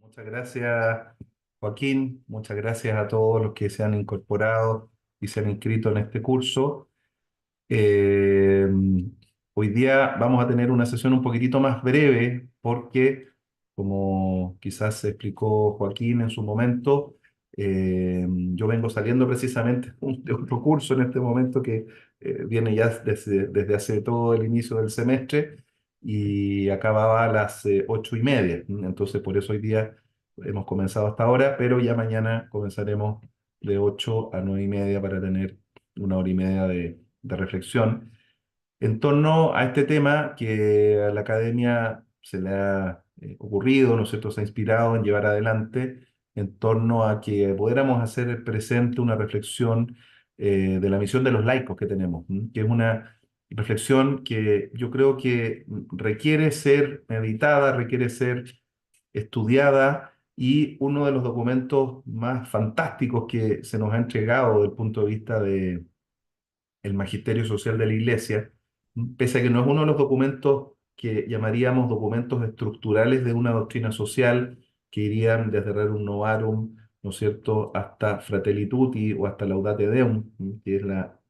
Muchas gracias, Joaquín. Muchas gracias a todos los que se han incorporado y se han inscrito en este curso. Eh, Hoy día vamos a tener una sesión un poquitito más breve porque, como quizás se explicó Joaquín en su momento, yo vengo saliendo precisamente de otro curso en este momento que viene ya desde hace todo el inicio del semestre y acababa a las 8:30. Entonces, por eso hoy día hemos comenzado hasta ahora, pero ya mañana comenzaremos de 8 a 9:30 para tener una hora y media de reflexión en torno a este tema que a la academia se le ha ocurrido, ¿no es cierto?, se ha inspirado en llevar adelante en torno a que pudiéramos hacer presente una reflexión de la misión de los laicos que tenemos, que es una reflexión que yo creo que requiere ser meditada, requiere ser estudiada y uno de los documentos más fantásticos que se nos ha entregado desde el punto de vista de el Magisterio Social de la Iglesia, pese a que no es uno de los documentos que llamaríamos documentos estructurales de una doctrina social que irían desde Rerum Novarum, ¿no es cierto?, hasta Fratelli Tutti o hasta Laudate Deum, que es la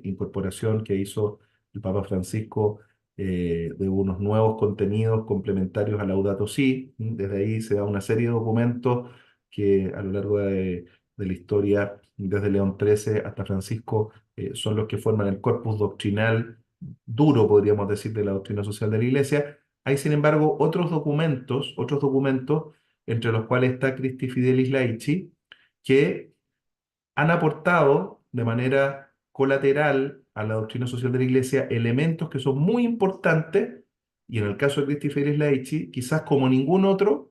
incorporación que hizo el Papa Francisco de unos nuevos contenidos complementarios a Laudato Si. Desde ahí se da una serie de documentos que a lo largo de la historia, desde León XIII hasta Francisco, son los que forman el corpus doctrinal duro, podríamos decir, de la doctrina social de la Iglesia. Hay, sin embargo, otros documentos, entre los cuales está Christi Fidelis Laici, que han aportado de manera colateral a la doctrina social de la Iglesia elementos que son muy importantes, y en el caso de Christi Fidelis Laici, quizás como ningún otro,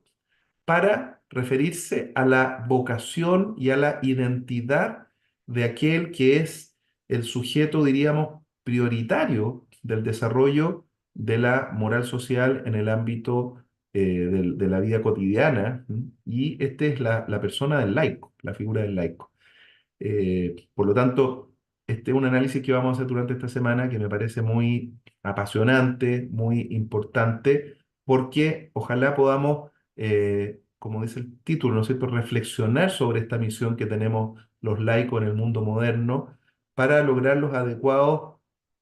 para referirse a la vocación y a la identidad de aquel que es el sujeto, diríamos, prioritario del desarrollo de la moral social en el ámbito de la vida cotidiana. Y esta es la persona del laico, la figura del laico. Por lo tanto, este es un análisis que vamos a hacer durante esta semana que me parece muy apasionante, muy importante, porque ojalá podamos, como dice el título, ¿no es cierto?, reflexionar sobre esta misión que tenemos los laicos en el mundo moderno para lograr los adecuados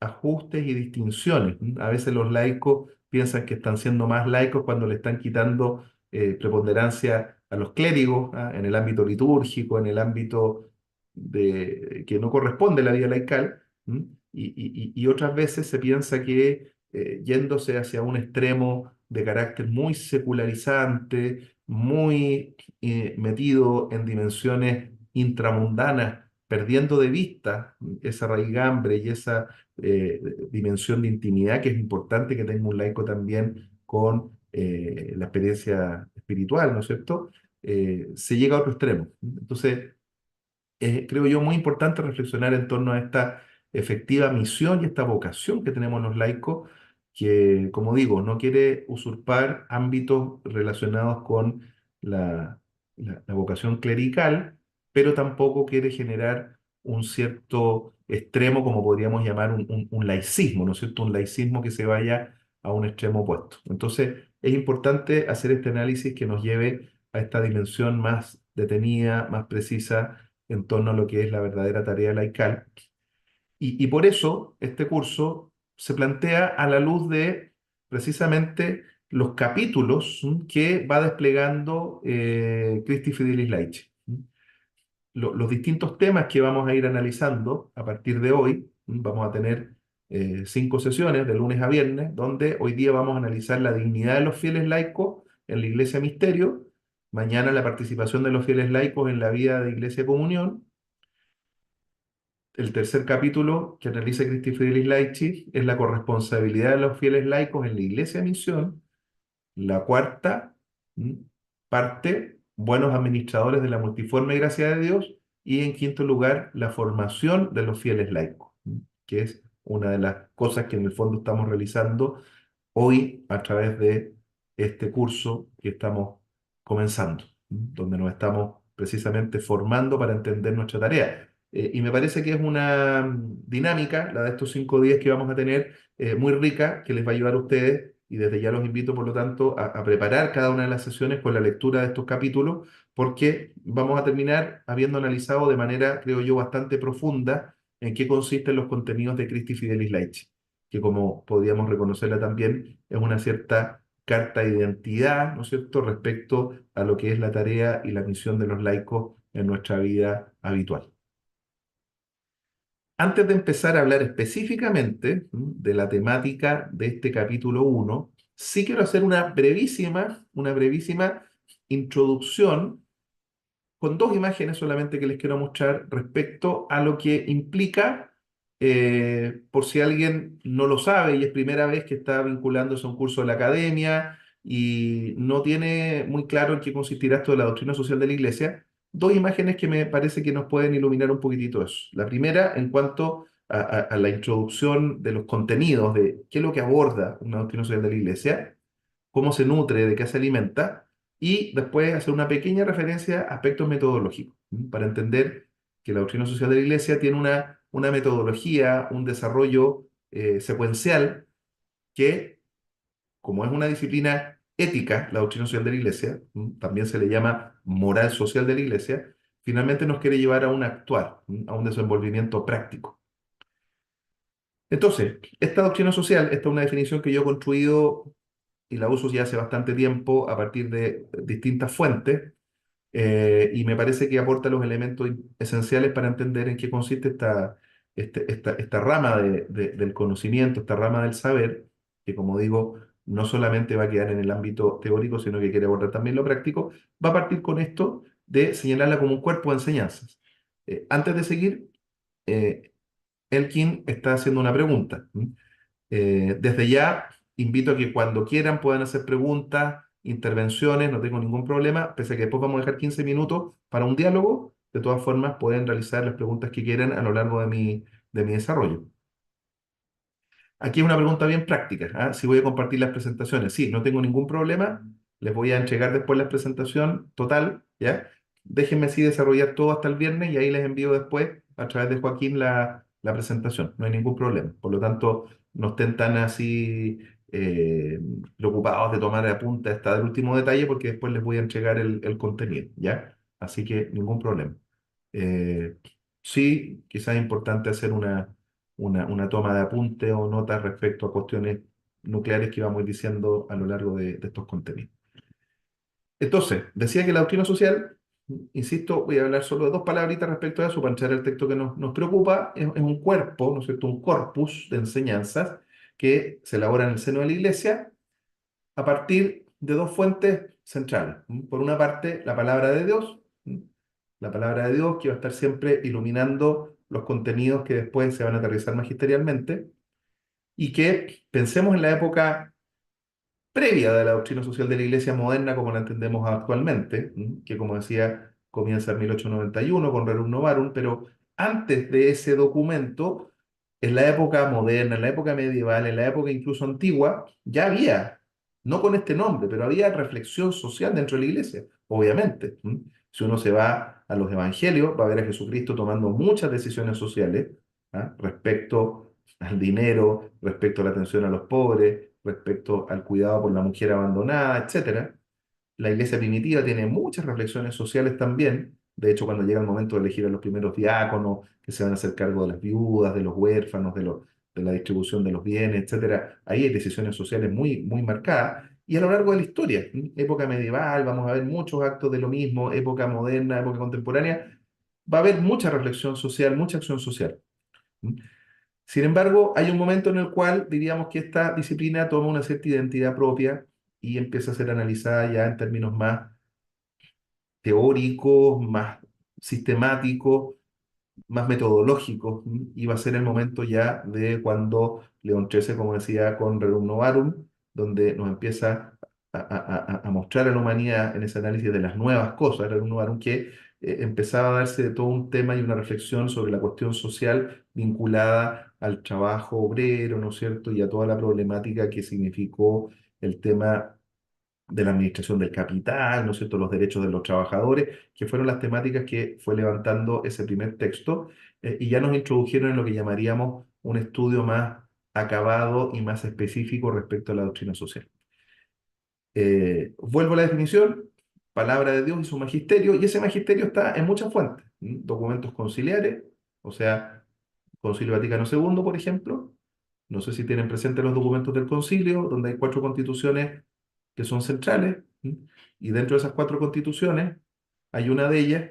ajustes y distinciones. A veces los laicos piensan que están siendo más laicos cuando le están quitando preponderancia a los clérigos, en el ámbito litúrgico, en el ámbito que no corresponde a la vida laical, ¿m? Y otras veces se piensa que yéndose hacia un extremo de carácter muy secularizante, muy metido en dimensiones intramundanas, perdiendo de vista esa raigambre y esa dimensión de intimidad que es importante que tenga un laico también con la experiencia espiritual, ¿no es cierto? Se llega a otro extremo. Entonces, creo yo, muy importante reflexionar en torno a esta efectiva misión y esta vocación que tenemos los laicos, que, como digo, no quiere usurpar ámbitos relacionados con la vocación clerical, pero tampoco quiere generar un cierto extremo, como podríamos llamar un laicismo, ¿no es cierto? Un laicismo que se vaya a un extremo opuesto. Entonces, es importante hacer este análisis que nos lleve a esta dimensión más detenida, más precisa en torno a lo que es la verdadera tarea laical. Y por eso este curso se plantea a la luz de precisamente los capítulos que va desplegando Christi Fidelis Laici. Los distintos temas que vamos a ir analizando a partir de hoy, vamos a tener 5 sesiones de lunes a viernes, donde hoy día vamos a analizar la dignidad de los fieles laicos en la Iglesia Misterio, mañana la participación de los fieles laicos en la vida de Iglesia Comunión. El tercer capítulo que analiza Christi Fidelis Laici es la corresponsabilidad de los fieles laicos en la Iglesia Misión. La cuarta parte, buenos administradores de la multiforme gracia de Dios. Y en quinto lugar, la formación de los fieles laicos, que es una de las cosas que en el fondo estamos realizando hoy a través de este curso que estamos comenzando, donde nos estamos precisamente formando para entender nuestra tarea. Y me parece que es una dinámica, la de estos 5 días que vamos a tener, muy rica, que les va a ayudar a ustedes y desde ya los invito, por lo tanto, a preparar cada una de las sesiones con la lectura de estos capítulos, porque vamos a terminar habiendo analizado de manera, creo yo, bastante profunda en qué consisten los contenidos de Christi Fidelis Laici, que como podríamos reconocerla también, es una cierta carta de identidad, ¿no es cierto?, respecto a lo que es la tarea y la misión de los laicos en nuestra vida habitual. Antes de empezar a hablar específicamente de la temática de este capítulo 1, sí quiero hacer una brevísima introducción con dos imágenes solamente que les quiero mostrar respecto a lo que implica, por si alguien no lo sabe y es primera vez que está vinculándose a un curso de la academia y no tiene muy claro en qué consistirá esto de la doctrina social de la Iglesia, dos imágenes que me parece que nos pueden iluminar un poquitito eso. La primera, en cuanto a la introducción de los contenidos, de qué es lo que aborda una doctrina social de la Iglesia, cómo se nutre, de qué se alimenta, y después hacer una pequeña referencia a aspectos metodológicos, para entender que la doctrina social de la Iglesia tiene una metodología, un desarrollo secuencial que, como es una disciplina ética, la doctrina social de la Iglesia, también se le llama moral social de la Iglesia, finalmente nos quiere llevar a un actuar, a un desenvolvimiento práctico. Entonces, esta doctrina social, esta es una definición que yo he construido y la uso ya hace bastante tiempo a partir de distintas fuentes, y me parece que aporta los elementos esenciales para entender en qué consiste esta rama del conocimiento, esta rama del saber, que como digo, no solamente va a quedar en el ámbito teórico, sino que quiere abordar también lo práctico. Va a partir con esto de señalarla como un cuerpo de enseñanzas. Antes de seguir, Elkin está haciendo una pregunta. Desde ya, invito a que cuando quieran puedan hacer preguntas, intervenciones, no tengo ningún problema, pese a que después vamos a dejar 15 minutos para un diálogo. De todas formas, pueden realizar las preguntas que quieran a lo largo de mi desarrollo. Aquí es una pregunta bien práctica, ¿ah? Si voy a compartir las presentaciones. Sí, no tengo ningún problema. Les voy a entregar después la presentación total, ¿ya? Déjenme así desarrollar todo hasta el viernes y ahí les envío después a través de Joaquín la presentación. No hay ningún problema. Por lo tanto, no estén tan así preocupados de tomar apuntes hasta el último detalle porque después les voy a entregar el contenido, ¿ya? Así que ningún problema. Eh, sí, quizás es importante hacer una toma de apunte o notas respecto a cuestiones nucleares que vamos diciendo a lo largo de estos contenidos. Entonces, decía que la doctrina social, insisto, voy a hablar solo de dos palabritas respecto a eso para echar el texto que nos preocupa, es un cuerpo, ¿no es cierto?, un corpus de enseñanzas que se elabora en el seno de la Iglesia a partir de dos fuentes centrales. Por una parte, la palabra de Dios, la palabra de Dios que va a estar siempre iluminando los contenidos que después se van a aterrizar magisterialmente, y que pensemos en la época previa de la doctrina social de la Iglesia moderna como la entendemos actualmente, que como decía comienza en 1891 con Rerum Novarum, pero antes de ese documento, en la época moderna, en la época medieval, en la época incluso antigua, ya había, no con este nombre, pero había reflexión social dentro de la Iglesia, obviamente. Si uno se va a los evangelios, va a ver a Jesucristo tomando muchas decisiones sociales, respecto al dinero, respecto a la atención a los pobres, respecto al cuidado por la mujer abandonada, etcétera. La iglesia primitiva tiene muchas reflexiones sociales también. De hecho, cuando llega el momento de elegir a los primeros diáconos, que se van a hacer cargo de las viudas, de los huérfanos, de la distribución de los bienes, etcétera, ahí hay decisiones sociales muy, muy marcadas. Y a lo largo de la historia, época medieval, vamos a ver muchos actos de lo mismo, época moderna, época contemporánea, va a haber mucha reflexión social, mucha acción social. Sin embargo, hay un momento en el cual diríamos que esta disciplina toma una cierta identidad propia y empieza a ser analizada ya en términos más teóricos, más sistemáticos, más metodológicos. Y va a ser el momento ya de cuando León XIII, como decía, con Rerum Novarum, donde nos empieza a mostrar a la humanidad en ese análisis de las nuevas cosas, Rerum Novarum, que empezaba a darse de todo un tema y una reflexión sobre la cuestión social vinculada al trabajo obrero, ¿no es cierto?, y a toda la problemática que significó el tema de la administración del capital, ¿no es cierto?, los derechos de los trabajadores, que fueron las temáticas que fue levantando ese primer texto, y ya nos introdujeron en lo que llamaríamos un estudio más acabado y más específico respecto a la doctrina social. Vuelvo a la definición: palabra de Dios y su magisterio, y ese magisterio está en muchas fuentes, documentos conciliares, o sea, Concilio Vaticano II, por ejemplo. No sé si tienen presentes los documentos del concilio, donde hay 4 constituciones que son centrales, y dentro de esas 4 constituciones hay una de ellas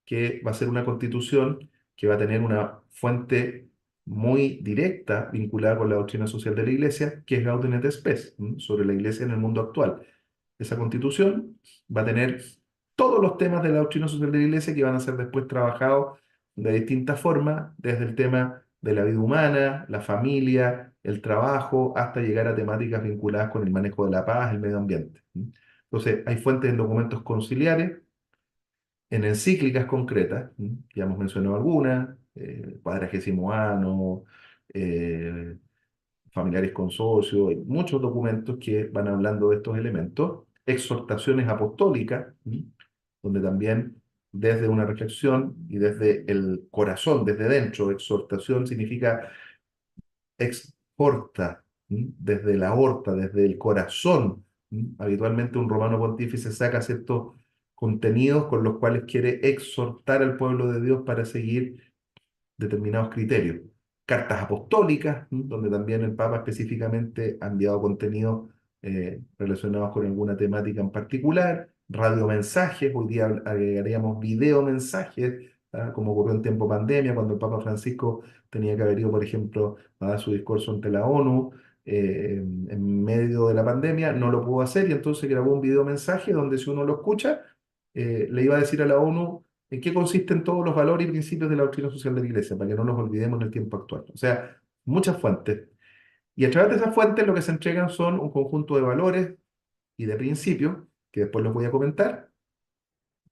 que va a ser una constitución que va a tener una fuente muy directa vinculada con la doctrina social de la Iglesia, que es Gaudium et Spes, sobre la Iglesia en el mundo actual. Esa constitución va a tener todos los temas de la doctrina social de la Iglesia que van a ser después trabajados de distintas formas, desde el tema de la vida humana, la familia, el trabajo, hasta llegar a temáticas vinculadas con el manejo de la paz, el medio ambiente. Entonces, hay fuentes en documentos conciliares, en encíclicas concretas, ya hemos mencionado algunas, Quadragesimo Ano, eh, Familiares Consorcio, hay muchos documentos que van hablando de estos elementos, exhortaciones apostólicas, donde también desde una reflexión y desde el corazón, desde dentro, exhortación significa exhorta, desde la aorta, desde el corazón. Habitualmente un romano pontífice saca ciertos contenidos con los cuales quiere exhortar al pueblo de Dios para seguir determinados criterios. Cartas apostólicas, donde también el Papa específicamente ha enviado contenidos relacionados con alguna temática en particular. Radiomensajes, hoy día agregaríamos videomensajes, como ocurrió en tiempo pandemia, cuando el Papa Francisco tenía que haber ido, por ejemplo, a dar su discurso ante la ONU en medio de la pandemia, no lo pudo hacer y entonces grabó un videomensaje donde, si uno lo escucha, le iba a decir a la ONU en qué consisten todos los valores y principios de la doctrina social de la Iglesia, para que no los olvidemos en el tiempo actual. O sea, muchas fuentes. Y a través de esas fuentes lo que se entregan son un conjunto de valores y de principios, que después los voy a comentar,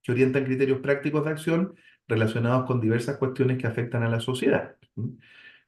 que orientan criterios prácticos de acción relacionados con diversas cuestiones que afectan a la sociedad.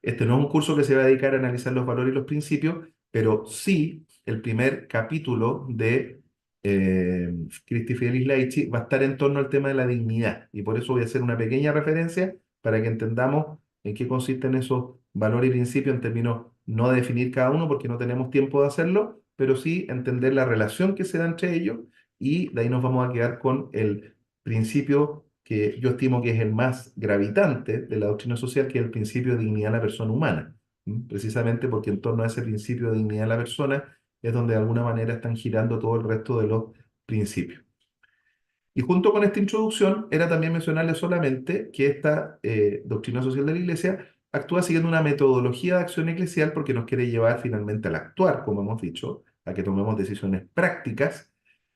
Este no es un curso que se va a dedicar a analizar los valores y los principios, pero sí el primer capítulo de Christi Fidelis Laici va a estar en torno al tema de la dignidad. Y por eso voy a hacer una pequeña referencia para que entendamos en qué consisten esos valores y principios en términos no de definir cada uno, porque no tenemos tiempo de hacerlo, pero sí entender la relación que se da entre ellos, y de ahí nos vamos a quedar con el principio que yo estimo que es el más gravitante de la doctrina social, que es el principio de dignidad de la persona humana. Precisamente porque en torno a ese principio de dignidad de la persona es donde de alguna manera están girando todo el resto de los principios. Y junto con esta introducción, era también mencionarle solamente que esta doctrina social de la Iglesia actúa siguiendo una metodología de acción eclesial, porque nos quiere llevar finalmente al actuar, como hemos dicho, a que tomemos decisiones prácticas,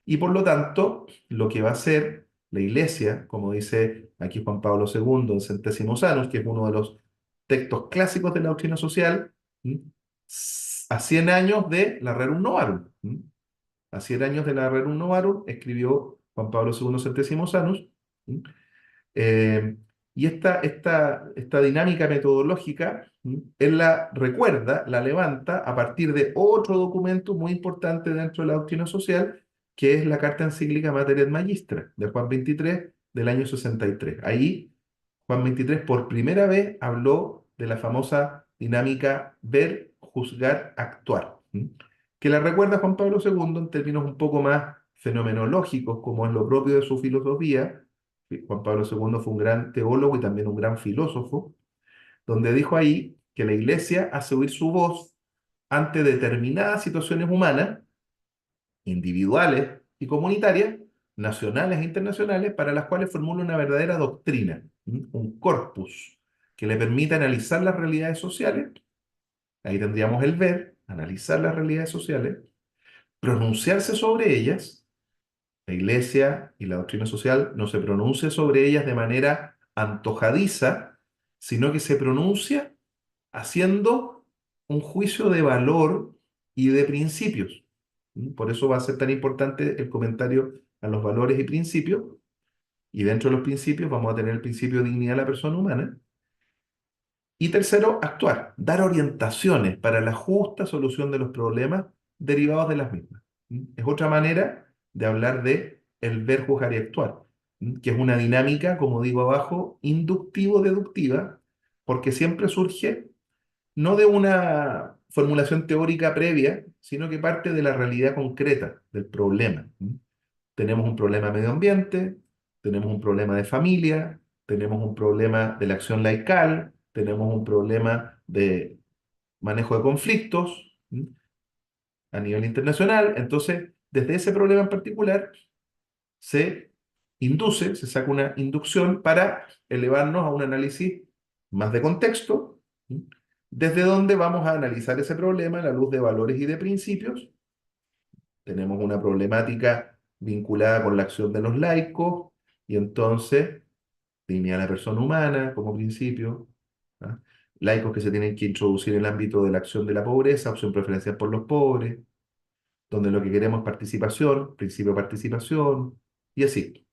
y por lo tanto, lo que va a hacer la Iglesia, como dice aquí Juan Pablo II en Centésimos Annus, que es uno de los textos clásicos de la doctrina social, ¿m? A 100 años de la Rerum Novarum. A 100 años de la Rerum Novarum escribió Juan Pablo II Centésimos Annus. ¿Mm? Eh, y esta dinámica metodológica, él la recuerda, la levanta a partir de otro documento muy importante dentro de la doctrina social, que es la carta encíclica Mater et Magistra de Juan XXIII del año 63. Ahí Juan XXIII por primera vez habló de la famosa dinámica ver, juzgar, actuar, que la recuerda Juan Pablo II en términos un poco más fenomenológicos, como es lo propio de su filosofía. Juan Pablo II fue un gran teólogo y también un gran filósofo, donde dijo ahí que la Iglesia hace oír su voz ante determinadas situaciones humanas, individuales y comunitarias, nacionales e internacionales, para las cuales formula una verdadera doctrina, un corpus que le permita analizar las realidades sociales. Ahí tendríamos el ver, analizar las realidades sociales, pronunciarse sobre ellas. La Iglesia y la doctrina social no se pronuncia sobre ellas de manera antojadiza, sino que se pronuncia haciendo un juicio de valor y de principios. Por eso va a ser tan importante el comentario a los valores y principios. Y dentro de los principios vamos a tener el principio de dignidad de la persona humana. Y tercero, actuar, dar orientaciones para la justa solución de los problemas derivados de las mismas. Es otra manera de hablar de el ver, juzgar y actuar, que es una dinámica, como digo abajo, inductivo-deductiva, porque siempre surge no de una formulación teórica previa, sino que parte de la realidad concreta del problema. Tenemos un problema de medio ambiente, tenemos un problema de familia, tenemos un problema de la acción laical, tenemos un problema de manejo de conflictos a nivel internacional. Entonces, desde ese problema en particular, se se saca una inducción para elevarnos a un análisis más de contexto, ¿sí? Desde donde vamos a analizar ese problema a la luz de valores y de principios. Tenemos una problemática vinculada con la acción de los laicos, y entonces dignidad de la persona humana como principio, ¿ah? Laicos que se tienen que introducir en el ámbito de la acción de la pobreza, opción preferencial por los pobres, donde lo que queremos es participación, principio de participación, y así.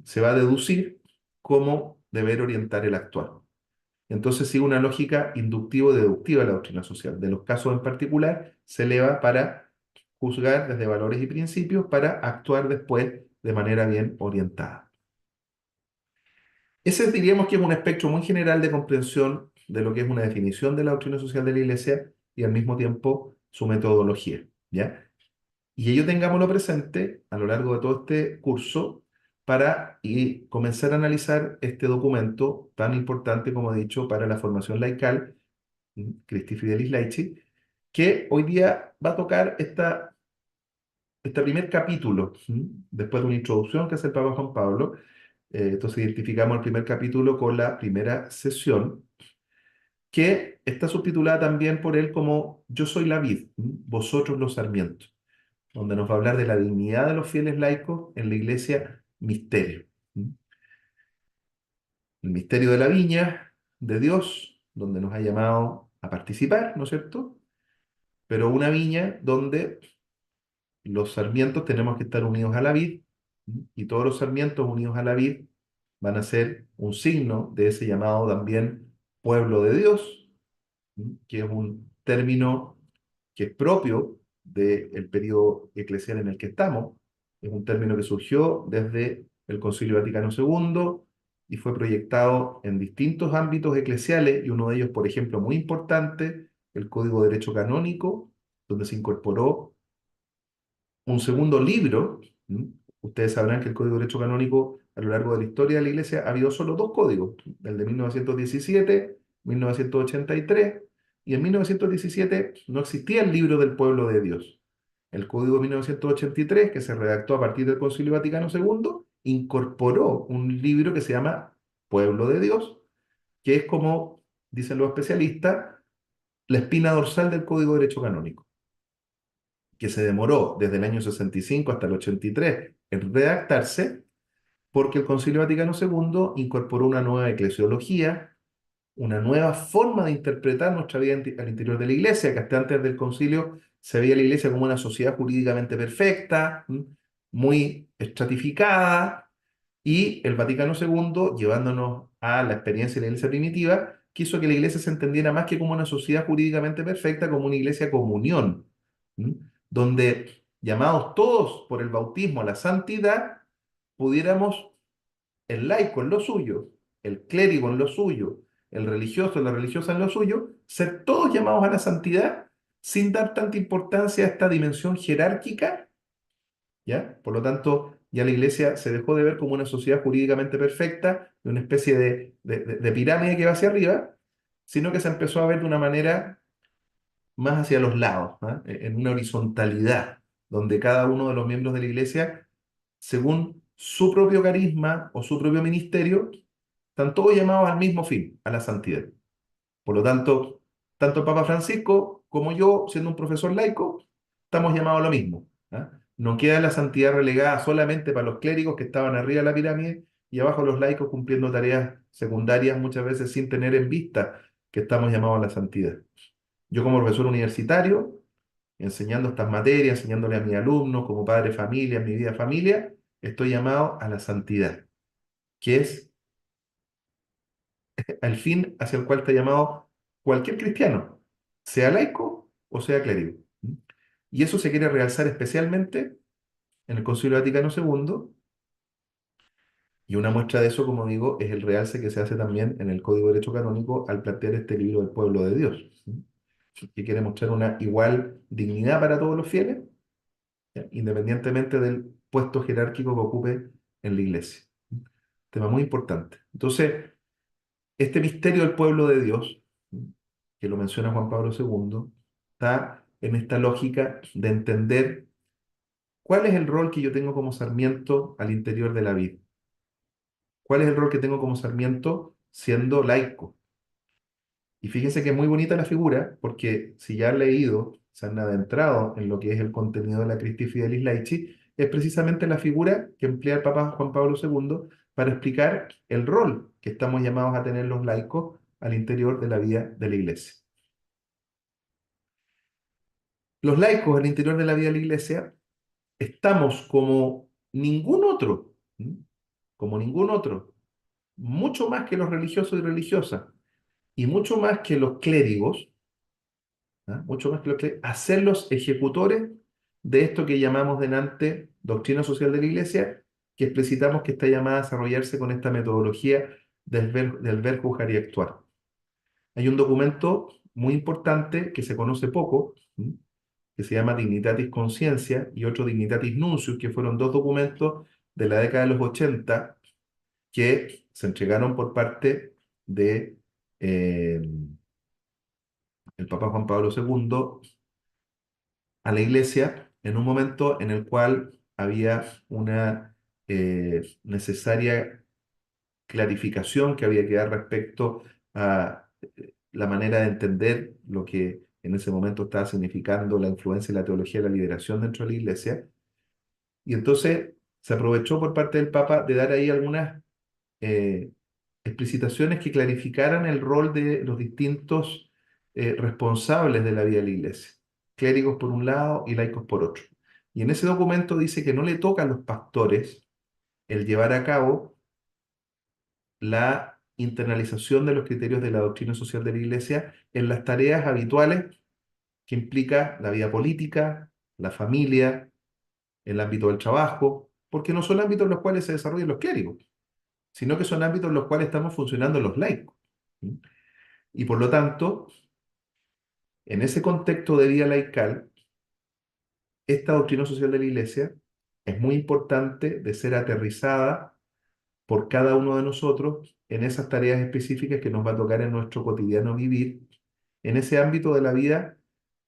Se va a deducir cómo deber orientar el actuar. Entonces sigue una lógica inductivo-deductiva de la doctrina social. De los casos en particular, se eleva para juzgar desde valores y principios para actuar después de manera bien orientada. Ese diríamos que es un espectro muy general de comprensión de lo que es una definición de la doctrina social de la Iglesia y al mismo tiempo su metodología, ¿ya? Y ello tengámoslo presente a lo largo de todo este curso para y comenzar a analizar este documento tan importante, como he dicho, para la formación laical, Christi Fidelis Laici, que hoy día va a tocar este primer capítulo, después de una introducción que hace el Papa Juan Pablo. Entonces identificamos el primer capítulo con la primera sesión, que está subtitulada también por él como Yo soy la vid, vosotros los sarmientos, donde nos va a hablar de la dignidad de los fieles laicos en la iglesia misterio. El misterio de la viña de Dios, donde nos ha llamado a participar, ¿no es cierto? Pero una viña donde los sarmientos tenemos que estar unidos a la vid, y todos los sarmientos unidos a la vid van a ser un signo de ese llamado también pueblo de Dios, que es un término que es propio del periodo eclesial en el que estamos. Es un término que surgió desde el Concilio Vaticano II y fue proyectado en distintos ámbitos eclesiales, y uno de ellos, por ejemplo, muy importante, el Código de Derecho Canónico, donde se incorporó un segundo libro. Ustedes sabrán que el Código de Derecho Canónico, a lo largo de la historia de la Iglesia, ha habido solo dos códigos, el de 1917, 1983, y en 1917 no existía el libro del pueblo de Dios. El Código de 1983, que se redactó a partir del Concilio Vaticano II, incorporó un libro que se llama Pueblo de Dios, que es como dicen los especialistas, la espina dorsal del Código de Derecho Canónico, que se demoró desde el año 65 hasta el 83 en redactarse, porque el Concilio Vaticano II incorporó una nueva eclesiología, una nueva forma de interpretar nuestra vida al interior de la Iglesia, que hasta antes del concilio se veía la Iglesia como una sociedad jurídicamente perfecta, muy estratificada, y el Vaticano II, llevándonos a la experiencia de la Iglesia primitiva, quiso que la Iglesia se entendiera más que como una sociedad jurídicamente perfecta, como una iglesia comunión, ¿m? Donde, llamados todos por el bautismo a la santidad, pudiéramos, el laico en lo suyo, el clérigo en lo suyo, el religioso, la religiosa en lo suyo, ser todos llamados a la santidad sin dar tanta importancia a esta dimensión jerárquica, ¿ya? Por lo tanto, ya la iglesia se dejó de ver como una sociedad jurídicamente perfecta, de una especie de pirámide que va hacia arriba, sino que se empezó a ver de una manera más hacia los lados, ¿ah? En una horizontalidad, donde cada uno de los miembros de la iglesia, según su propio carisma o su propio ministerio, están todos llamados al mismo fin, a la santidad. Por lo tanto, tanto el Papa Francisco como yo, siendo un profesor laico, estamos llamados a lo mismo, ¿ah? No queda la santidad relegada solamente para los clérigos que estaban arriba de la pirámide y abajo los laicos cumpliendo tareas secundarias, muchas veces sin tener en vista que estamos llamados a la santidad. Yo como profesor universitario, enseñando estas materias, enseñándole a mis alumnos, como padre de familia, en mi vida familia, estoy llamado a la santidad, que es el fin hacia el cual está llamado cualquier cristiano, sea laico o sea clérigo. Y eso se quiere realzar especialmente en el Concilio Vaticano II, y una muestra de eso, como digo, es el realce que se hace también en el Código de Derecho Canónico al plantear este libro del pueblo de Dios. que quiere mostrar una igual dignidad para todos los fieles, ¿ya? Independientemente del puesto jerárquico que ocupe en la iglesia. Tema muy importante. Entonces, este misterio del pueblo de Dios, que lo menciona Juan Pablo II, está en esta lógica de entender cuál es el rol que yo tengo como sarmiento al interior de la vida. ¿Cuál es el rol que tengo como sarmiento siendo laico? Y fíjense que es muy bonita la figura, porque si ya han leído, se han adentrado en lo que es el contenido de la Christi Fidelis Laici, es precisamente la figura que emplea el Papa Juan Pablo II para explicar el rol que estamos llamados a tener los laicos al interior de la vida de la Iglesia. Los laicos al interior de la vida de la Iglesia estamos como ningún otro, ¿m? Como ningún otro, mucho más que los religiosos y religiosas, y mucho más que los clérigos, ¿ah? Mucho más que los clérigos, a ser los ejecutores de esto que llamamos delante doctrina social de la Iglesia, que explicitamos que está llamada a desarrollarse con esta metodología del ver, juzgar y actuar. Hay un documento muy importante que se conoce poco, ¿m? Que se llama Dignitatis Consciencia, y otro Dignitatis Nuncius, que fueron dos documentos de la década de los 80 que se entregaron por parte de el Papa Juan Pablo II a la Iglesia en un momento en el cual había una necesaria clarificación que había que dar respecto a la manera de entender lo que en ese momento estaba significando la influencia de la teología de la liberación dentro de la Iglesia. Y entonces se aprovechó por parte del Papa de dar ahí algunas eh, explicitaciones que clarificaran el rol de los distintos responsables de la vida de la Iglesia, clérigos por un lado y laicos por otro. Y en ese documento dice que no le toca a los pastores el llevar a cabo la internalización de los criterios de la doctrina social de la Iglesia en las tareas habituales que implica la vida política, la familia, el ámbito del trabajo, porque no son ámbitos en los cuales se desarrollan los clérigos, sino que son ámbitos en los cuales estamos funcionando los laicos. ¿Sí? Y por lo tanto, en ese contexto de vida laical, esta doctrina social de la Iglesia es muy importante de ser aterrizada por cada uno de nosotros en esas tareas específicas que nos va a tocar en nuestro cotidiano vivir, en ese ámbito de la vida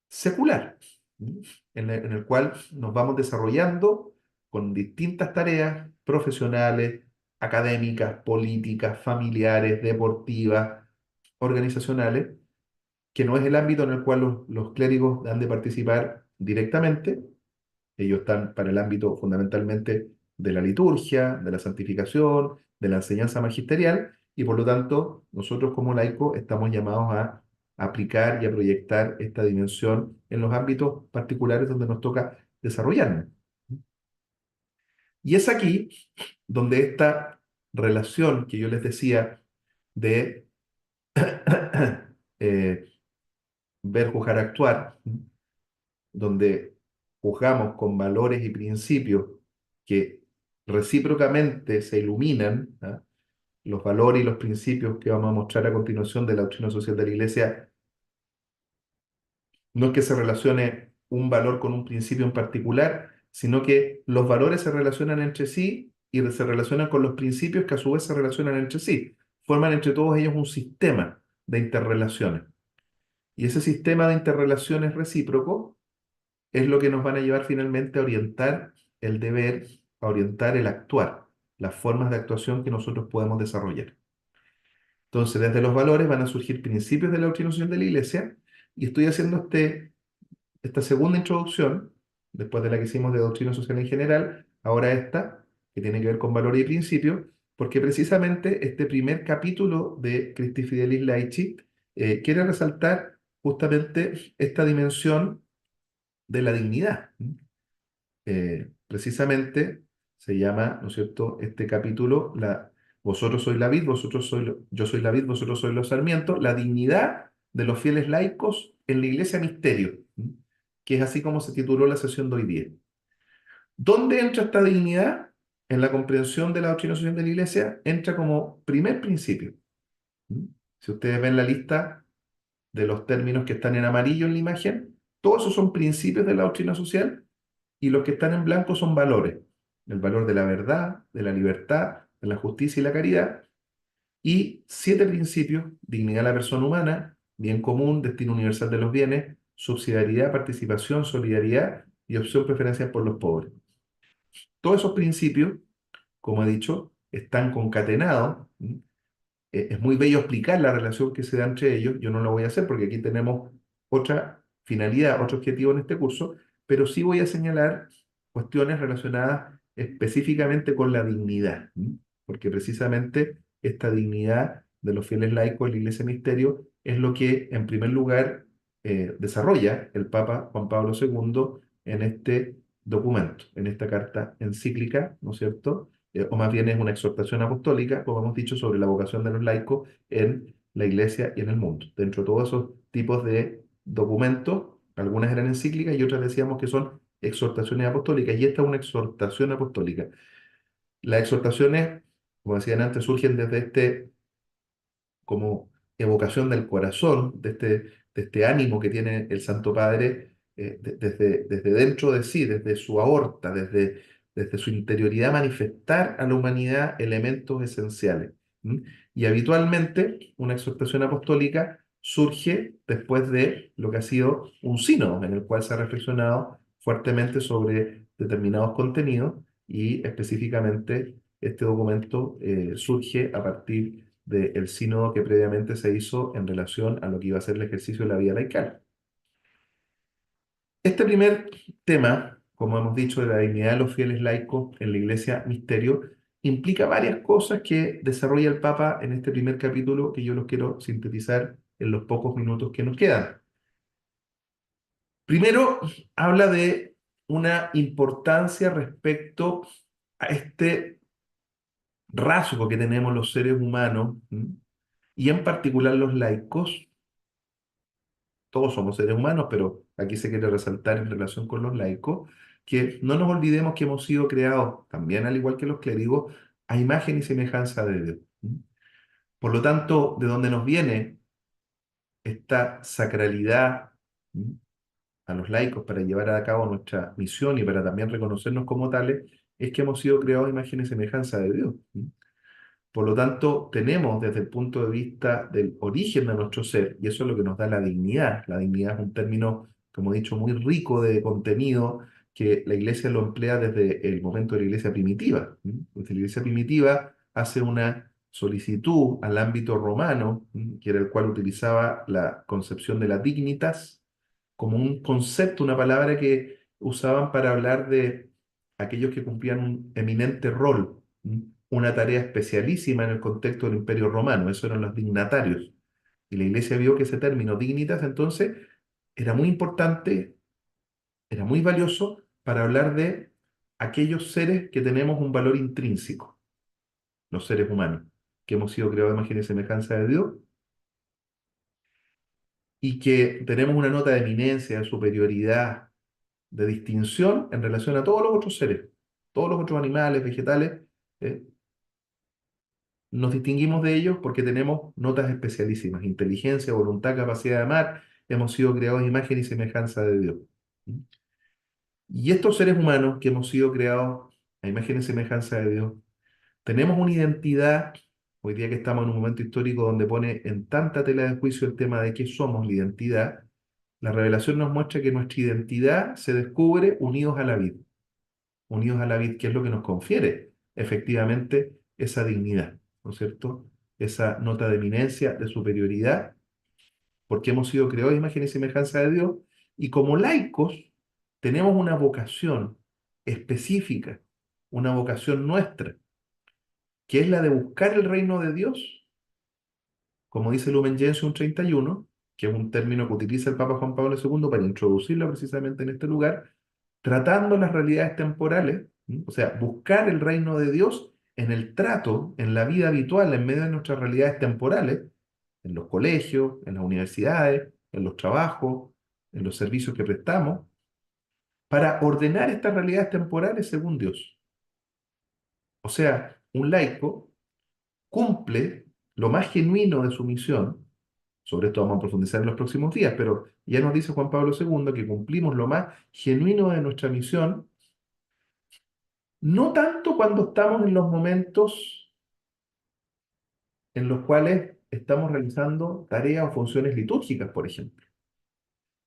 secular, ¿sí? En el cual nos vamos desarrollando con distintas tareas profesionales, académicas, políticas, familiares, deportivas, organizacionales, que no es el ámbito en el cual los clérigos han de participar directamente. Ellos están para el ámbito fundamentalmente de la liturgia, de la santificación, de la enseñanza magisterial, y por lo tanto nosotros como laicos estamos llamados a aplicar y a proyectar esta dimensión en los ámbitos particulares donde nos toca desarrollarnos. Y es aquí donde esta relación que yo les decía de eh, ver, juzgar, actuar, donde juzgamos con valores y principios que recíprocamente se iluminan, ¿ah? Los valores y los principios que vamos a mostrar a continuación de la doctrina social de la Iglesia, no es que se relacione un valor con un principio en particular, sino que los valores se relacionan entre sí y se relacionan con los principios que a su vez se relacionan entre sí. Forman entre todos ellos un sistema de interrelaciones. Y ese sistema de interrelaciones recíproco es lo que nos van a llevar finalmente a orientar el deber, a orientar el actuar, las formas de actuación que nosotros podemos desarrollar. Entonces, desde los valores van a surgir principios de la doctrina social de la Iglesia, y estoy haciendo esta segunda introducción, después de la que hicimos de doctrina social en general, ahora esta, que tiene que ver con valores y principios, porque precisamente este primer capítulo de Christi Fidelis Laici quiere resaltar justamente esta dimensión de la dignidad. Precisamente se llama, ¿no es cierto?, este capítulo, vosotros sois la vid, yo soy la vid, vosotros sois los sarmientos, la dignidad de los fieles laicos en la iglesia misterio, ¿m? Que es así como se tituló la sesión de hoy día. ¿Dónde entra esta dignidad? En la comprensión de la doctrina social de la iglesia, entra como primer principio. ¿M? Si ustedes ven la lista de los términos que están en amarillo en la imagen, todos esos son principios de la doctrina social y los que están en blanco son valores. El valor de la verdad, de la libertad, de la justicia y la caridad. Y 7 principios: dignidad de la persona humana, bien común, destino universal de los bienes, subsidiariedad, participación, solidaridad y opción preferencial por los pobres. Todos esos principios, como he dicho, están concatenados. Es muy bello explicar la relación que se da entre ellos. Yo no lo voy a hacer porque aquí tenemos otra finalidad, otro objetivo en este curso, pero sí voy a señalar cuestiones relacionadas específicamente con la dignidad, ¿m? Porque precisamente esta dignidad de los fieles laicos de la Iglesia Misterio es lo que, en primer lugar, desarrolla el Papa Juan Pablo II en este documento, en esta carta encíclica, ¿no es cierto? O más bien es una exhortación apostólica, como hemos dicho, sobre la vocación de los laicos en la Iglesia y en el mundo. Dentro de todos esos tipos de documentos, algunas eran encíclicas y otras decíamos que son exhortaciones apostólicas, y esta es una exhortación apostólica. Las exhortaciones, como decían antes, surgen desde este como evocación del corazón, de este ánimo que tiene el Santo Padre, desde dentro de sí, desde su aorta, desde su interioridad, manifestar a la humanidad elementos esenciales. ¿M? Y habitualmente una exhortación apostólica surge después de lo que ha sido un sínodo, en el cual se ha reflexionado fuertemente sobre determinados contenidos, y específicamente este documento surge a partir del sínodo que previamente se hizo en relación a lo que iba a ser el ejercicio de la vida laical. Este primer tema, como hemos dicho, de la dignidad de los fieles laicos en la Iglesia Misterio, implica varias cosas que desarrolla el Papa en este primer capítulo, que yo los quiero sintetizar en los pocos minutos que nos quedan. Primero, habla de una importancia respecto a este rasgo que tenemos los seres humanos, y en particular los laicos. Todos somos seres humanos, pero aquí se quiere resaltar en relación con los laicos, que no nos olvidemos que hemos sido creados, también al igual que los clérigos, a imagen y semejanza de Dios. Por lo tanto, de dónde nos viene esta sacralidad, ¿m? A los laicos para llevar a cabo nuestra misión y para también reconocernos como tales, es que hemos sido creados a imagen y semejanza de Dios. Por lo tanto, tenemos desde el punto de vista del origen de nuestro ser, y eso es lo que nos da la dignidad. La dignidad es un término, como he dicho, muy rico de contenido, que la Iglesia lo emplea desde el momento de la Iglesia primitiva. Desde la Iglesia primitiva hace una solicitud al ámbito romano, que era el cual utilizaba la concepción de la dignitas como un concepto, una palabra que usaban para hablar de aquellos que cumplían un eminente rol, una tarea especialísima en el contexto del Imperio Romano. Eso eran los dignatarios. Y la Iglesia vio que ese término dignitas entonces era muy importante, era muy valioso para hablar de aquellos seres que tenemos un valor intrínseco, los seres humanos, que hemos sido creados a imagen y semejanza de Dios, y que tenemos una nota de eminencia, de superioridad, de distinción en relación a todos los otros seres, todos los otros animales, vegetales. ¿eh? Nos distinguimos de ellos porque tenemos notas especialísimas: inteligencia, voluntad, capacidad de amar. Hemos sido creados a imagen y semejanza de Dios. ¿Mm? Y estos seres humanos que hemos sido creados a imagen y semejanza de Dios, tenemos una identidad. Hoy día que estamos en un momento histórico donde pone en tanta tela de juicio el tema de qué somos, la identidad, la revelación nos muestra que nuestra identidad se descubre unidos a la vida. Unidos a la vid, que es lo que nos confiere efectivamente esa dignidad, ¿no es cierto? Esa nota de eminencia, de superioridad, porque hemos sido creados a imagen y semejanza de Dios, y como laicos tenemos una vocación específica, una vocación nuestra, que es la de buscar el reino de Dios, como dice Lumen Gentium 31, que es un término que utiliza el Papa Juan Pablo II para introducirlo precisamente en este lugar, tratando las realidades temporales, o sea, buscar el reino de Dios en el trato, en la vida habitual, en medio de nuestras realidades temporales, en los colegios, en las universidades, en los trabajos, en los servicios que prestamos, para ordenar estas realidades temporales según Dios. O sea, un laico cumple lo más genuino de su misión, Sobre esto vamos a profundizar en los próximos días, pero ya nos dice Juan Pablo II que cumplimos lo más genuino de nuestra misión, no tanto cuando estamos en los momentos en los cuales estamos realizando tareas o funciones litúrgicas, por ejemplo.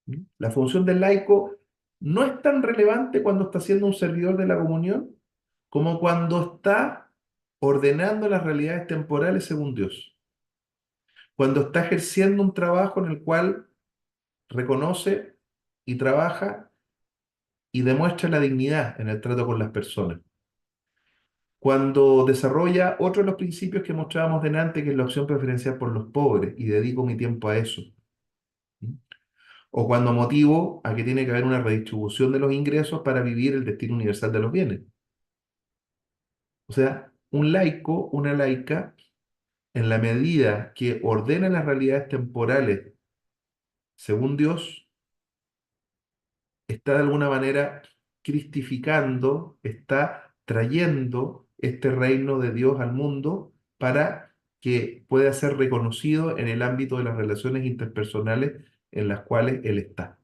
¿Mm? La función del laico no es tan relevante cuando está siendo un servidor de la comunión como cuando está ordenando las realidades temporales según Dios. Cuando está ejerciendo un trabajo en el cual reconoce y trabaja y demuestra la dignidad en el trato con las personas. Cuando desarrolla otro de los principios que mostrábamos delante, que es la opción preferencial por los pobres, y dedico mi tiempo a eso. ¿Mm? O cuando motivo a que tiene que haber una redistribución de los ingresos para vivir el destino universal de los bienes. O sea, un laico, una laica, en la medida que ordena las realidades temporales según Dios, está de alguna manera cristificando, está trayendo este reino de Dios al mundo para que pueda ser reconocido en el ámbito de las relaciones interpersonales en las cuales Él está.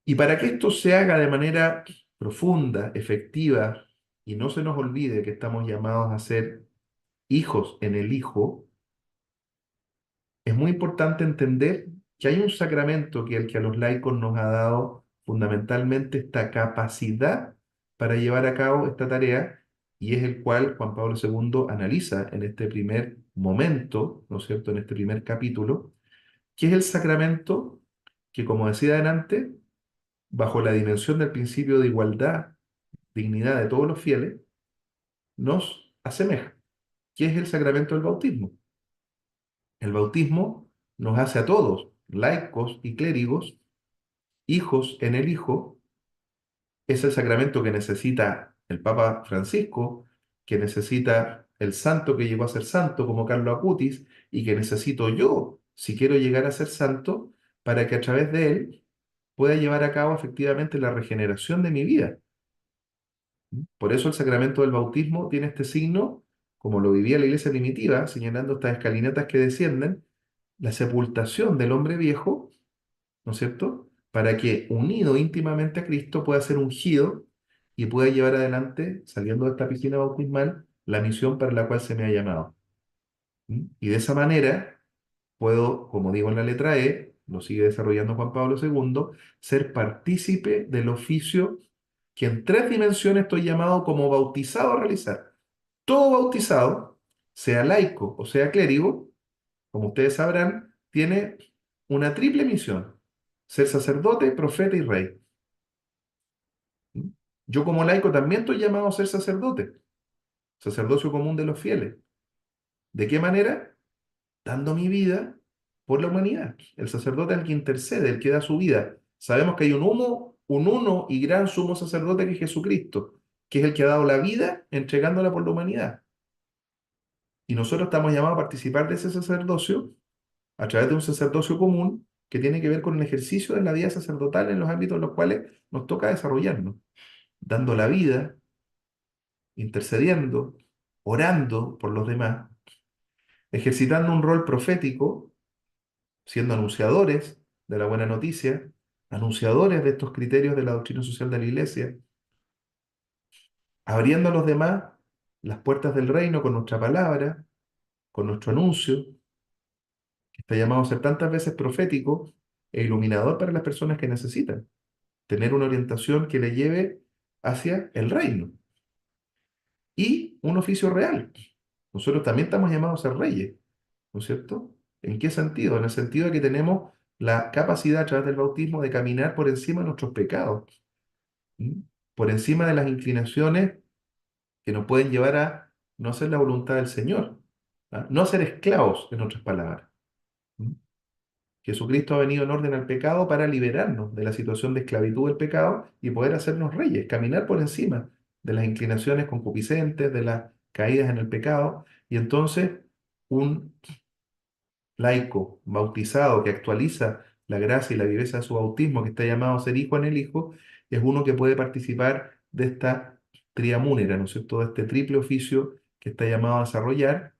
Y para que esto se haga de manera profunda, efectiva, y no se nos olvide que estamos llamados a ser hijos en el Hijo, es muy importante entender que hay un sacramento que el que a los laicos nos ha dado fundamentalmente esta capacidad para llevar a cabo esta tarea, y es el cual Juan Pablo II analiza en este primer momento, ¿no es cierto?, en este primer capítulo, que es el sacramento que, como decía adelante, bajo la dimensión del principio de igualdad, dignidad de todos los fieles, nos asemeja, que es el sacramento del bautismo. El bautismo nos hace a todos, laicos y clérigos, hijos en el Hijo. Es el sacramento que necesita el Papa Francisco, que necesita el santo que llegó a ser santo, como Carlo Acutis, y que necesito yo, si quiero llegar a ser santo, para que a través de él pueda llevar a cabo efectivamente la regeneración de mi vida. Por eso el sacramento del bautismo tiene este signo, como lo vivía la iglesia primitiva, señalando estas escalinatas que descienden, la sepultación del hombre viejo, ¿no es cierto? Para que, unido íntimamente a Cristo, pueda ser ungido y pueda llevar adelante, saliendo de esta piscina bautismal, la misión para la cual se me ha llamado. ¿Mm? Y de esa manera puedo, como digo en la letra E, lo sigue desarrollando Juan Pablo II, ser partícipe del oficio que en tres dimensiones estoy llamado como bautizado a realizar. Todo bautizado, sea laico o sea clérigo, como ustedes sabrán, tiene una triple misión: ser sacerdote, profeta y rey. ¿Mm? Yo como laico también estoy llamado a ser sacerdote, sacerdocio común de los fieles. ¿De qué manera? Dando mi vida por la humanidad. El sacerdote es el que intercede, el que da su vida. Sabemos que hay un uno y gran sumo sacerdote que es Jesucristo, que es el que ha dado la vida entregándola por la humanidad. Y nosotros estamos llamados a participar de ese sacerdocio a través de un sacerdocio común que tiene que ver con el ejercicio de la vida sacerdotal en los ámbitos en los cuales nos toca desarrollarnos, dando la vida, intercediendo, orando por los demás, ejercitando un rol profético, siendo anunciadores de la buena noticia, anunciadores de estos criterios de la doctrina social de la Iglesia, abriendo a los demás las puertas del reino con nuestra palabra, con nuestro anuncio, que está llamado a ser tantas veces profético e iluminador para las personas que necesitan tener una orientación que le lleve hacia el reino y un oficio real. Nosotros también estamos llamados a ser reyes, ¿no es cierto? ¿En qué sentido? En el sentido de que tenemos la capacidad a través del bautismo de caminar por encima de nuestros pecados, ¿m? Por encima de las inclinaciones que nos pueden llevar a no hacer la voluntad del Señor, ¿ah? No ser esclavos, en otras palabras. ¿M? Jesucristo ha venido en orden al pecado para liberarnos de la situación de esclavitud del pecado y poder hacernos reyes, caminar por encima de las inclinaciones concupiscentes, de las caídas en el pecado, y entonces un laico bautizado que actualiza la gracia y la viveza de su bautismo, que está llamado a ser hijo en el Hijo, es uno que puede participar de esta triamúnera, ¿no es cierto?, de este triple oficio que está llamado a desarrollar,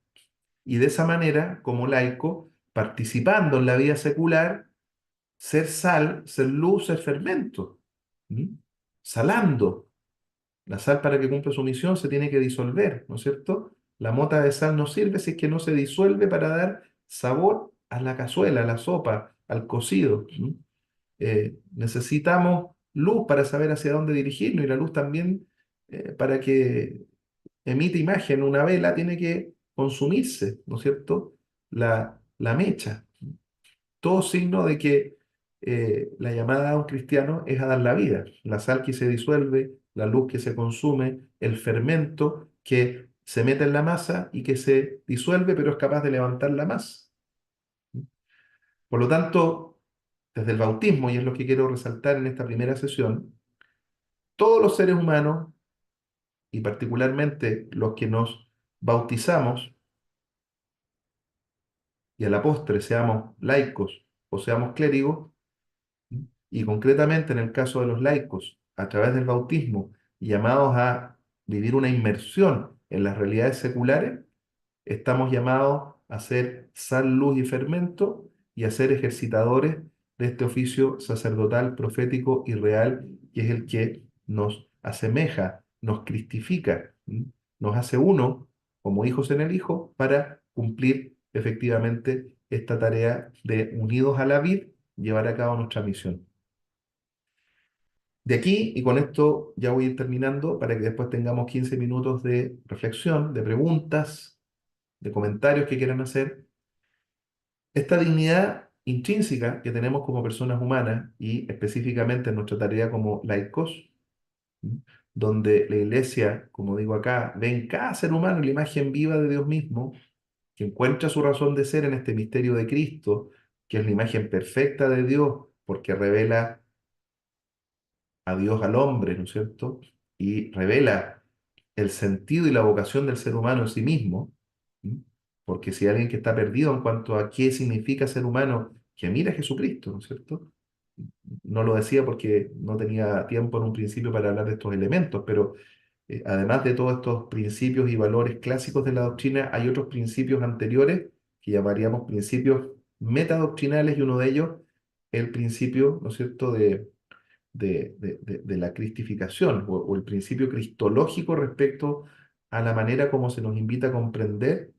y de esa manera, como laico, participando en la vida secular, ser sal, ser luz, ser fermento. ¿Mm? Salando. La sal para que cumpla su misión se tiene que disolver, ¿no es cierto? La mota de sal no sirve si es que no se disuelve para dar sabor a la cazuela, a la sopa, al cocido. ¿Mm? Necesitamos luz para saber hacia dónde dirigirnos y la luz también para que emite imagen. Una vela tiene que consumirse, ¿no es cierto? La mecha. Todo signo de que la llamada a un cristiano es a dar la vida, la sal que se disuelve, la luz que se consume, el fermento que se mete en la masa y que se disuelve, pero es capaz de levantarla más. Por lo tanto, desde el bautismo, y es lo que quiero resaltar en esta primera sesión, todos los seres humanos, y particularmente los que nos bautizamos, y a la postre seamos laicos o seamos clérigos, y concretamente en el caso de los laicos, a través del bautismo, llamados a vivir una inmersión en las realidades seculares, estamos llamados a ser sal, luz y fermento y a ser ejercitadores de este oficio sacerdotal, profético y real, que es el que nos asemeja, nos cristifica, ¿m? Nos hace uno como hijos en el Hijo para cumplir efectivamente esta tarea de, unidos a la vid, llevar a cabo nuestra misión. De aquí, y con esto ya voy a ir terminando, para que después tengamos 15 minutos de reflexión, de preguntas, de comentarios que quieran hacer. Esta dignidad intrínseca que tenemos como personas humanas y específicamente en nuestra tarea como laicos, ¿m? Donde la Iglesia, como digo acá, ve en cada ser humano la imagen viva de Dios mismo, que encuentra su razón de ser en este misterio de Cristo, que es la imagen perfecta de Dios, porque revela a Dios al hombre, ¿no es cierto? Y revela el sentido y la vocación del ser humano en sí mismo, ¿m? Porque si hay alguien que está perdido en cuanto a qué significa ser humano, que mira a Jesucristo, ¿no es cierto? No lo decía porque no tenía tiempo en un principio para hablar de estos elementos, pero además de todos estos principios y valores clásicos de la doctrina, hay otros principios anteriores que llamaríamos principios metadoctrinales y uno de ellos, el principio, ¿no es cierto?, de la cristificación o el principio cristológico respecto a la manera como se nos invita a comprender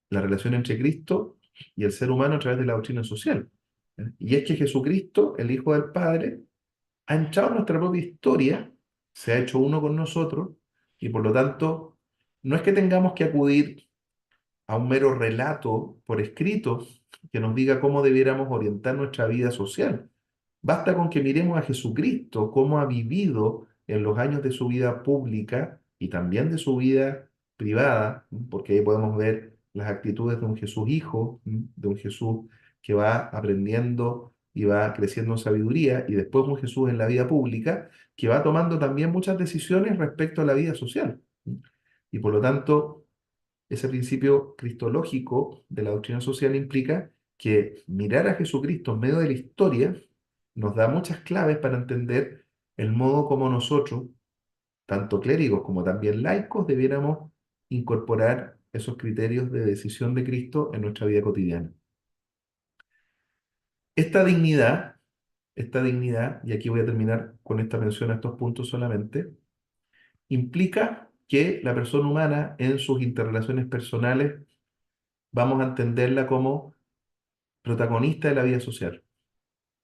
la relación entre Cristo y el ser humano a través de la doctrina social. ¿Eh? Y es que Jesucristo, el Hijo del Padre, ha entrado en nuestra propia historia, se ha hecho uno con nosotros y por lo tanto no es que tengamos que acudir a un mero relato por escrito que nos diga cómo debiéramos orientar nuestra vida social. Basta con que miremos a Jesucristo, cómo ha vivido en los años de su vida pública y también de su vida privada, porque ahí podemos ver las actitudes de un Jesús hijo, de un Jesús que va aprendiendo y va creciendo en sabiduría, y después un Jesús en la vida pública que va tomando también muchas decisiones respecto a la vida social. Y por lo tanto, ese principio cristológico de la doctrina social implica que mirar a Jesucristo en medio de la historia nos da muchas claves para entender el modo como nosotros, tanto clérigos como también laicos, debiéramos incorporar esos criterios de decisión de Cristo en nuestra vida cotidiana. Esta dignidad, esta dignidad, y aquí voy a terminar con esta mención a estos puntos solamente, implica que la persona humana en sus interrelaciones personales vamos a entenderla como protagonista de la vida social.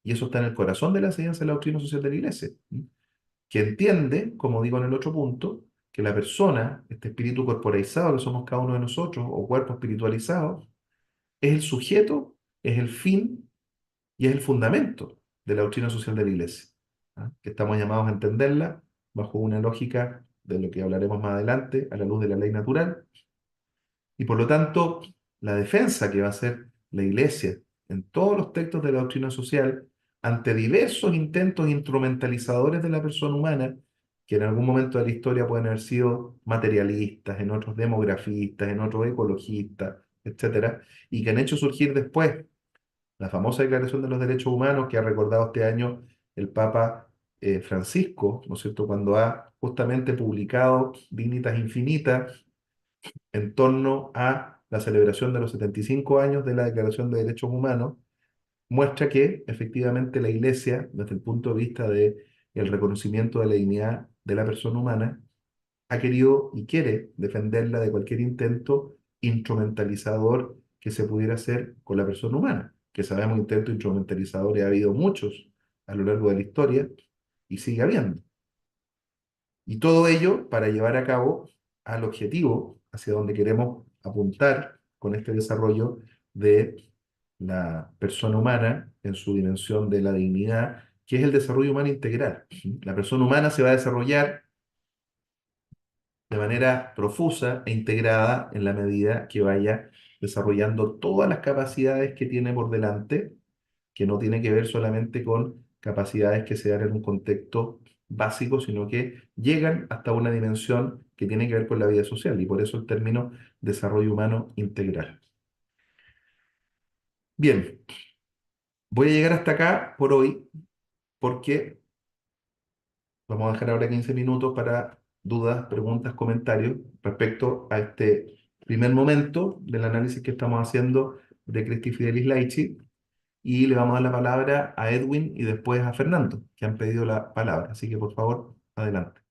Y eso está en el corazón de la enseñanza de la doctrina social de la Iglesia, ¿m? Que entiende, como digo en el otro punto, que la persona, este espíritu corporeizado que somos cada uno de nosotros, o cuerpo espiritualizado, es el sujeto, es el fin y es el fundamento de la doctrina social de la Iglesia, ¿ah? Que estamos llamados a entenderla bajo una lógica de lo que hablaremos más adelante, a la luz de la ley natural, y por lo tanto, la defensa que va a hacer la Iglesia en todos los textos de la doctrina social ante diversos intentos instrumentalizadores de la persona humana, que en algún momento de la historia pueden haber sido materialistas, en otros demografistas, en otros ecologistas, etcétera, y que han hecho surgir después la famosa Declaración de los Derechos Humanos que ha recordado este año el Papa Francisco, ¿no es cierto?, cuando ha justamente publicado Dignitas Infinitas en torno a la celebración de los 75 años de la Declaración de Derechos Humanos, muestra que efectivamente la Iglesia, desde el punto de vista de el reconocimiento de la dignidad de la persona humana, ha querido y quiere defenderla de cualquier intento instrumentalizador que se pudiera hacer con la persona humana, que sabemos intentos instrumentalizadores ha habido muchos a lo largo de la historia y sigue habiendo. Y todo ello para llevar a cabo al objetivo hacia donde queremos apuntar con este desarrollo de la persona humana en su dimensión de la dignidad, que es el desarrollo humano integral. La persona humana se va a desarrollar de manera profusa e integrada en la medida que vaya desarrollando todas las capacidades que tiene por delante, que no tiene que ver solamente con capacidades que se dan en un contexto básico, sino que llegan hasta una dimensión que tiene que ver con la vida social, y por eso el término desarrollo humano integral. Bien, voy a llegar hasta acá por hoy porque vamos a dejar ahora 15 minutos para dudas, preguntas, comentarios respecto a este primer momento del análisis que estamos haciendo de Cristi Fidelis Laici, y le vamos a dar la palabra a Edwin y después a Fernando, que han pedido la palabra. Así que por favor, adelante.